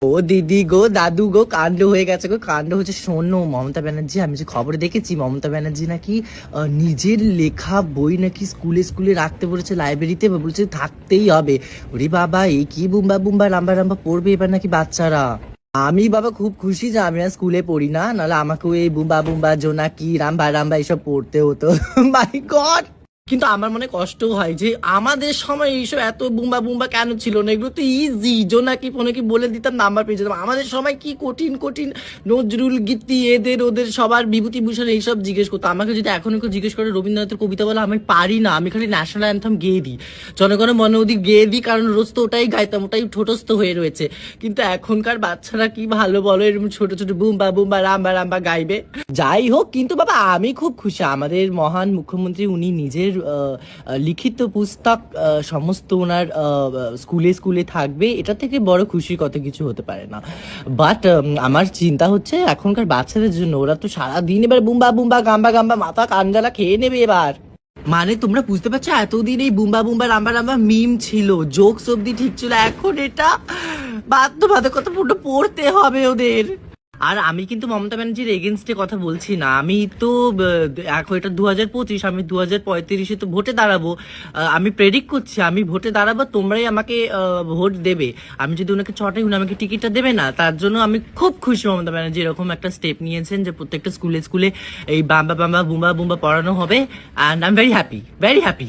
ও দিদি গো, দাদু গো, কাণ্ড হয়ে গেছে গো, কাণ্ড হচ্ছে। শোনো মমতা ব্যানার্জি, আমি যে খবরে দেখেছি মমতা ব্যানার্জি নাকি নিজের লেখা বই নাকি স্কুলে স্কুলে রাখতে বলেছে, লাইব্রেরিতে বলছে থাকতেই হবে। ওরে বাবা, এই কি বুম্বা বুম্বা রাম্বা রাম্বা পড়বে এবার নাকি বাচ্চারা। আমি বাবা খুব খুশি যে আমি আর স্কুলে পড়ি না, নাহলে আমাকেও এই বুম্বা বুম্বা জোনাকি রাম্বা রাম্বা এইসব পড়তে হতো। মাই গড। কিন্তু আমার মনে কষ্ট হয় যে আমাদের সময় এইসব এত বুম্বা বুম্বা কেন ছিল না, এগুলো তো ইজি। জোনাকি ফোনাকি বলে দিতাম, নাম্বার পেয়ে যেতাম। আমাদের সময় কি কঠিন কঠিন নজরুল গীতি, এদের ওদের সবার বিভূতিভূষণ এইসব জিজ্ঞেস করতো। আমাকে যদি এখন কেউ জিজ্ঞেস করে রবীন্দ্রনাথের কবিতা বলে, আমি পারি না, আমি খালি ন্যাশনাল অ্যান্থম গেয়ে দিই, জনগণের মনে অধিক গেয়ে দিই, কারণ রোজ তো ওটাই গাইতাম, ওটাই ঠোঁটস্থ হয়ে রয়েছে। কিন্তু এখনকার বাচ্চারা কি ভালো বলো, এরকম ছোট ছোট বুম্বা বুম্বা রাম্বা রাম্বা গাইবে। যাই হোক, কিন্তু বাবা আমি খুব খুশি, আমাদের মহান মুখ্যমন্ত্রী উনি নিজের লিখিত পুস্তক সমস্ত ওনার স্কুলে স্কুলে থাকবে, এটা থেকে বড় খুশির কথা কিছু হতে পারে না। বাট আমার চিন্তা হচ্ছে এখনকার বাচ্চাদের জন্য, ওরা তো সারাদিন এবার বুম্বা বুম্বা গাম্বা গাম্বা মাথা কানজালা খেয়ে নেবে এবার। মানে তোমরা বুঝতে পারছো, এতদিন এই বুম্বা বুম্বা রাম্বা রাম্বা মিম ছিল, জোকস অব্দি ঠিক ছিল, এখন এটা বাধ্যবাধকতা পূর্ণ পড়তে হবে ওদের। আর আমি কিন্তু মমতা ব্যানার্জির এগেনস্টে কথা বলছি না, আমি তো এখন এটা 2025, আমি 2035-এ তো ভোটে দাঁড়াবো। আমি প্রেডিক্ট করছি আমি ভোটে দাঁড়াবো, তোমরাই আমাকে ভোট দেবে। আমি যদি ওনাকে ছটাই, উনি আমাকে টিকিটটা দেবে না। তার জন্য আমি খুব খুশি মমতা ব্যানার্জি এরকম একটা স্টেপ নিয়েছেন যে প্রত্যেকটা স্কুলে স্কুলে এই বাম্বা বাম্বা বুম্বা বুম্বা পড়ানো হবে। And I am very happy, very happy.